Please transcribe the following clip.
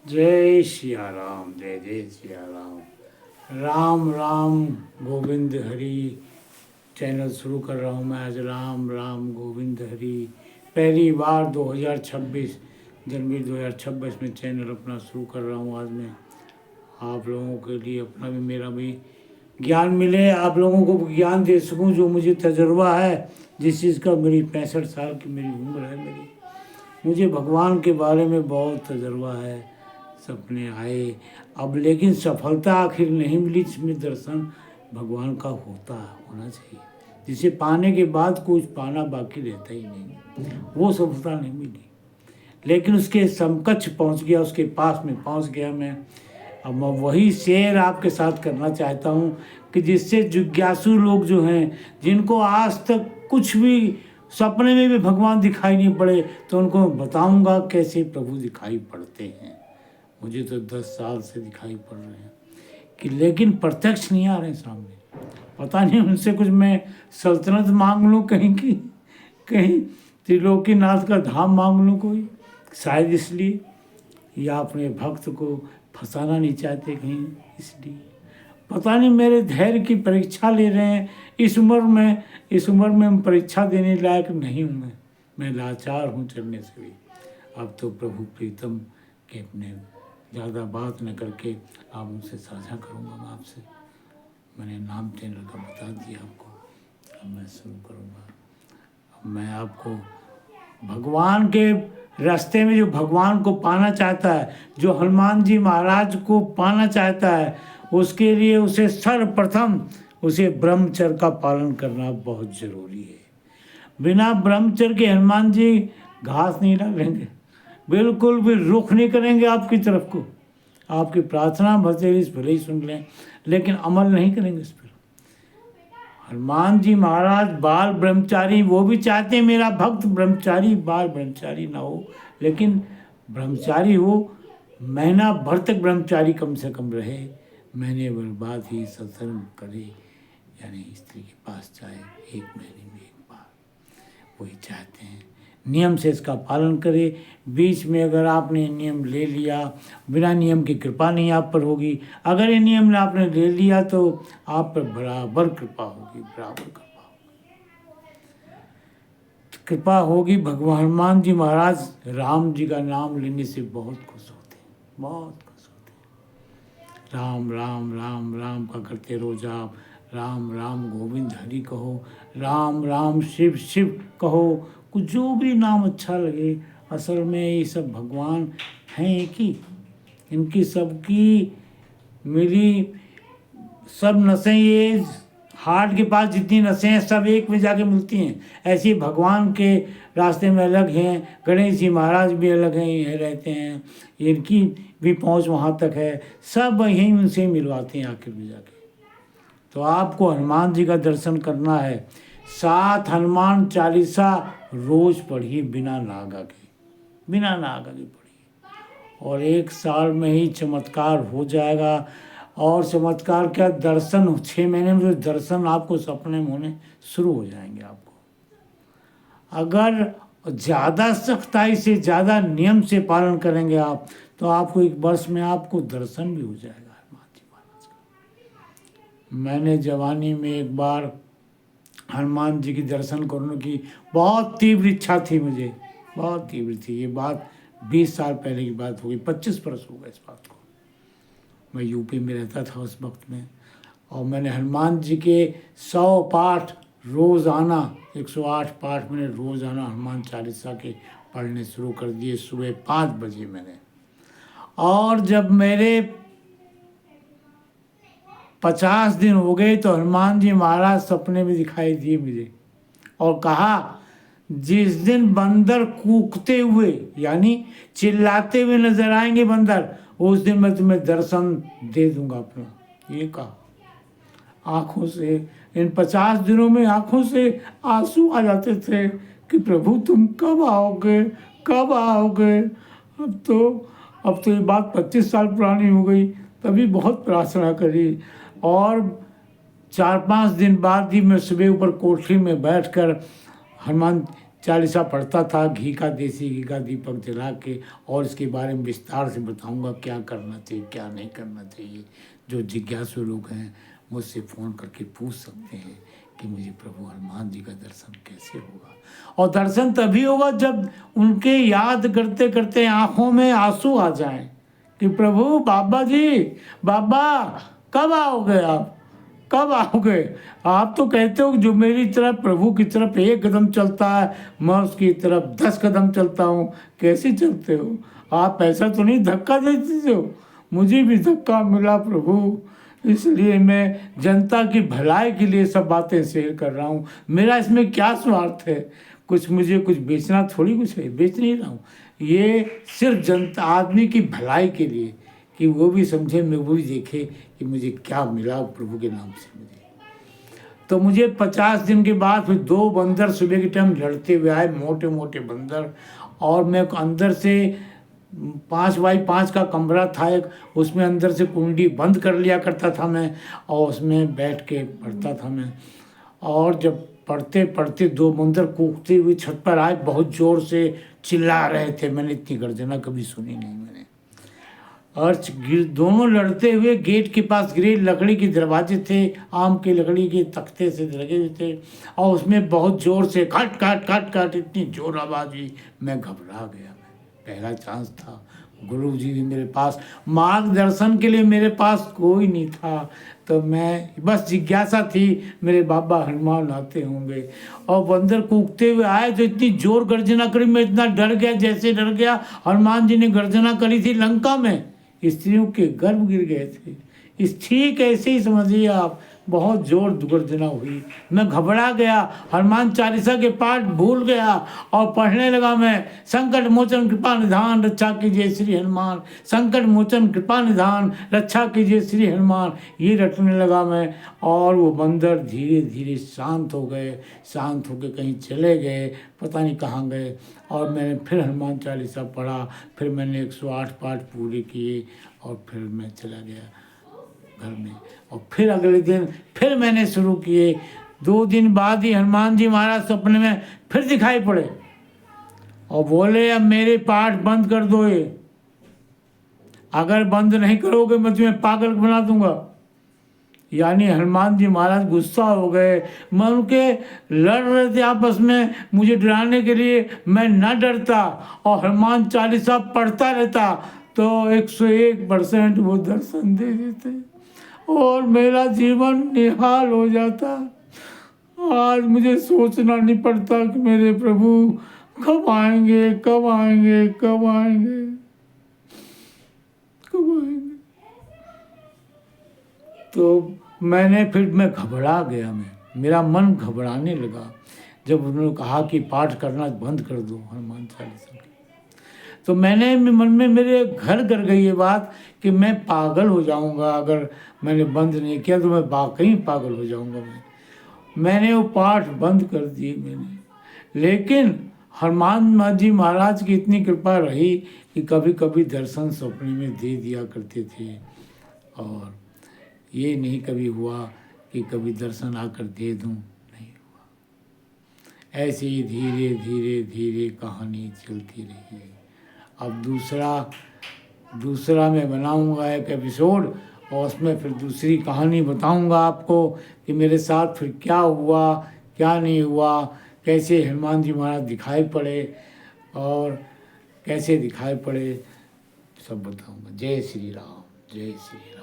जय सिया राम, जय जय सिया राम। राम राम गोविंद हरि। चैनल शुरू कर रहा हूँ मैं आज। राम राम गोविंद हरि। पहली बार 2026 जनवरी 2026 में चैनल अपना शुरू कर रहा हूँ। आज मैं आप लोगों के लिए अपना भी मेरा भी ज्ञान मिले, आप लोगों को ज्ञान दे सकूं जो मुझे तजुर्बा है, जिस चीज़ का। मेरी 65 साल की मेरी उम्र है। मुझे भगवान के बारे में बहुत तजुर्बा है। सपने आए अब, लेकिन सफलता आखिर नहीं मिली। इसमें दर्शन भगवान का होना चाहिए, जिसे पाने के बाद कुछ पाना बाकी रहता ही नहीं। वो सफलता नहीं मिली, लेकिन उसके समकक्ष पहुंच गया, उसके पास में पहुंच गया मैं। अब मैं वही शेयर आपके साथ करना चाहता हूँ कि जिससे जिज्ञासु लोग जो हैं, जिनको आज तक कुछ भी सपने में भी भगवान दिखाई नहीं पड़े, तो उनको मैं बताऊँगा कैसे प्रभु दिखाई पड़ते हैं। मुझे तो 10 साल से दिखाई पड़ रहे हैं कि, लेकिन प्रत्यक्ष नहीं आ रहे सामने। पता नहीं उनसे कुछ मैं सल्तनत मांग लूँ कहीं की, कहीं त्रिलोकीनाथ का धाम मांग लूँ कोई, शायद इसलिए, या अपने भक्त को फंसाना नहीं चाहते कहीं इसलिए। पता नहीं मेरे धैर्य की परीक्षा ले रहे हैं। इस उम्र में हम परीक्षा देने लायक नहीं हूँ मैं लाचार हूँ चलने से भी। अब तो प्रभु प्रीतम के अपने ज़्यादा बात न करके आप उनसे साझा करूँगा मैं आपसे। मैंने नाम चैनल का बता दिया आपको। अब मैं शुरू करूँगा। अब मैं आपको भगवान के रास्ते में, जो भगवान को पाना चाहता है, जो हनुमान जी महाराज को पाना चाहता है, उसके लिए उसे सर्वप्रथम उसे ब्रह्मचर्य का पालन करना बहुत ज़रूरी है। बिना ब्रह्मचर्य के हनुमान जी घास नहीं डालेंगे, बिल्कुल भी रुख नहीं करेंगे आपकी तरफ को। आपकी प्रार्थना भले ही सुन लें, लेकिन अमल नहीं करेंगे इस पर। हनुमान जी महाराज बाल ब्रह्मचारी, वो भी चाहते हैं मेरा भक्त ब्रह्मचारी, बाल ब्रह्मचारी ना हो, लेकिन ब्रह्मचारी हो, महीना भर तक ब्रह्मचारी कम से कम रहे, महीने भर बाद ही सत्संग करे, यानी स्त्री के पास जाए 1 महीने में 1 बार। वही चाहते हैं, नियम से इसका पालन करे। बीच में अगर आपने नियम ले लिया, बिना नियम की कृपा नहीं आप पर होगी। अगर ये नियम आपने ले लिया तो आप पर बराबर कृपा होगी, बराबर कृपा होगी। भगवान हनुमान जी महाराज राम जी का नाम लेने से बहुत खुश होते हैं, बहुत खुश होते हैं। राम राम राम राम का करते रोज आप राम राम गोविंद हरि कहो, राम राम शिव शिव कहो, कुछ जो भी नाम अच्छा लगे। असल में ये सब भगवान हैं एक ही, इनकी सबकी मिली सब नसें, ये हार्ट के पास जितनी नसें हैं सब एक में जाके मिलती हैं। ऐसे भगवान के रास्ते में अलग हैं, गणेश जी महाराज भी अलग हैं, यहीं रहते हैं, इनकी भी पहुंच वहाँ तक है, सब यहीं उनसे मिलवाते हैं आखिर में जाके। तो आपको हनुमान जी का दर्शन करना है, 7 हनुमान चालीसा रोज पढ़िए, बिना नागा के पढ़िए, और 1 साल में ही चमत्कार हो जाएगा। और चमत्कार क्या, दर्शन 6 महीने में जो दर्शन आपको सपने में होने शुरू हो जाएंगे। आपको अगर ज़्यादा सख्ताई से, ज़्यादा नियम से पालन करेंगे आप, तो आपको 1 वर्ष में आपको दर्शन भी हो जाएगा हनुमान जी महाराज का। मैंने जवानी में एक बार हनुमान जी की दर्शन करने की बहुत तीव्र इच्छा थी, मुझे बहुत तीव्र थी। ये बात 20 साल पहले की बात होगी, 25 वर्ष हो गए इस बात को। मैं यूपी में रहता था उस वक्त में, और मैंने हनुमान जी के 100 पाठ रोज़ाना, 108 पाठ मैंने रोज़ाना हनुमान चालीसा के पढ़ने शुरू कर दिए सुबह 5 बजे मैंने। और जब मेरे 50 दिन हो गए तो हनुमान जी महाराज सपने में दिखाई दिए मुझे, और कहा जिस दिन बंदर कूकते हुए, यानी चिल्लाते हुए नजर आएंगे बंदर, उस दिन मैं तुम्हें दर्शन दे दूंगा अपना। ये कहा। आंखों से, इन 50 दिनों में आंखों से आंसू आ जाते थे कि प्रभु तुम कब आओगे, कब आओगे। अब तो ये बात 25 साल पुरानी हो गई, तभी बहुत प्रार्थना करी। और 4-5 दिन बाद ही मैं सुबह ऊपर कोठरी में बैठकर हनुमान चालीसा पढ़ता था, घी का, देसी घी का दीपक जला के, और इसके बारे में विस्तार से बताऊंगा क्या करना चाहिए क्या नहीं करना चाहिए। जो जिज्ञासु लोग हैं मुझसे फ़ोन करके पूछ सकते हैं कि मुझे प्रभु हनुमान जी का दर्शन कैसे होगा। और दर्शन तभी होगा जब उनके याद करते करते आँखों में आंसू आ जाएं कि प्रभु बाबा जी, बाबा कब आओगे आप, कब आओगे। आप तो कहते हो जो मेरी तरफ, प्रभु की तरफ 1 कदम चलता है, मैं उसकी तरफ 10 कदम चलता हूँ। कैसे चलते हो आप, ऐसा तो नहीं धक्का देते हो। मुझे भी धक्का मिला प्रभु, इसलिए मैं जनता की भलाई के लिए सब बातें शेयर कर रहा हूँ। मेरा इसमें क्या स्वार्थ है, मुझे कुछ बेचना थोड़ी कुछ है, बेच नहीं रहा हूँ। ये सिर्फ जनता, आदमी की भलाई के लिए, कि वो भी समझे, मैं वो भी देखे कि मुझे क्या मिला प्रभु के नाम से मुझे। तो मुझे 50 दिन के बाद फिर 2 बंदर सुबह के टाइम लड़ते हुए आए, मोटे मोटे बंदर। और मैं अंदर से 5x5 का कमरा था एक, उसमें अंदर से कुंडी बंद कर लिया करता था मैं, और उसमें बैठ के पढ़ता था मैं। और जब पढ़ते पढ़ते 2 बंदर कूदते हुए छत पर आए, बहुत ज़ोर से चिल्ला रहे थे। मैंने इतनी गर्जना कभी सुनी नहीं मैंने। और दोनों लड़ते हुए गेट के पास गिरे। लकड़ी के दरवाजे थे, आम के लकड़ी के तख्ते से लगे हुए थे, और उसमें बहुत ज़ोर से खट खट खट खट इतनी ज़ोर आवाज़ हुई। मैं घबरा गया। पहला चांस था, गुरु जी भी मेरे पास, मार्गदर्शन के लिए मेरे पास कोई नहीं था। तो मैं बस जिज्ञासा थी मेरे बाबा हनुमान आते होंगे। और बंदर कूदते हुए आए तो इतनी जोर गर्जना करी, मैं इतना डर गया जैसे डर गया हनुमान जी ने गर्जना करी थी लंका में, स्त्रियों के गर्भ गिर गए थे। इस ठीक ऐसे ही समझिए आप, बहुत जोर गर्जना हुई। मैं घबरा गया, हनुमान चालीसा के पाठ भूल गया और पढ़ने लगा मैं, संकट मोचन कृपा निधान रक्षा कीजिए श्री हनुमान, संकट मोचन कृपा निधान रक्षा कीजिए श्री हनुमान, ये रटने लगा मैं। और वो बंदर धीरे धीरे शांत हो गए, शांत होकर कहीं चले गए, पता नहीं कहाँ गए। और मैंने फिर हनुमान चालीसा पढ़ा, फिर मैंने 108 पाठ पूरे किए, और फिर मैं चला गया घर में। और फिर अगले दिन फिर मैंने शुरू किए। 2 दिन बाद ही हनुमान जी महाराज सपने में फिर दिखाई पड़े और बोले अब मेरे पाठ बंद कर दो, ये अगर बंद नहीं करोगे मैं तुम्हें पागल बना दूंगा। यानी हनुमान जी महाराज गुस्सा हो गए। मैं उनके लड़ रहे थे आपस में, मुझे डराने के लिए। मैं न डरता और हनुमान चालीसा पढ़ता रहता तो 101% वो दर्शन दे देते और मेरा जीवन निहाल हो जाता। आज मुझे सोचना नहीं पड़ता कि मेरे प्रभु कब आएंगे, कब आएंगे, कब आएंगे, कब आएंगे। तो मैं घबरा गया, मेरा मन घबराने लगा जब उन्होंने कहा कि पाठ करना बंद कर दो हनुमान चालीसा के। तो मैंने मन में मेरे घर कर गई ये बात कि मैं पागल हो जाऊंगा, अगर मैंने बंद नहीं किया तो मैं वाकई पागल हो जाऊंगा। मैंने वो पाठ बंद कर दिए मैंने। लेकिन हनुमान जी महाराज की इतनी कृपा रही कि कभी कभी दर्शन सपने में दे दिया करते थे, और ये नहीं कभी हुआ कि कभी दर्शन आकर दे दूं, नहीं हुआ। ऐसे ही धीरे धीरे धीरे कहानी चलती रही। अब दूसरा मैं बनाऊंगा एक एपिसोड, और उसमें फिर दूसरी कहानी बताऊंगा आपको कि मेरे साथ फिर क्या हुआ, क्या नहीं हुआ, कैसे हनुमान जी महाराज दिखाई पड़े और कैसे दिखाई पड़े, सब बताऊंगा। जय श्री राम, जय श्री राम।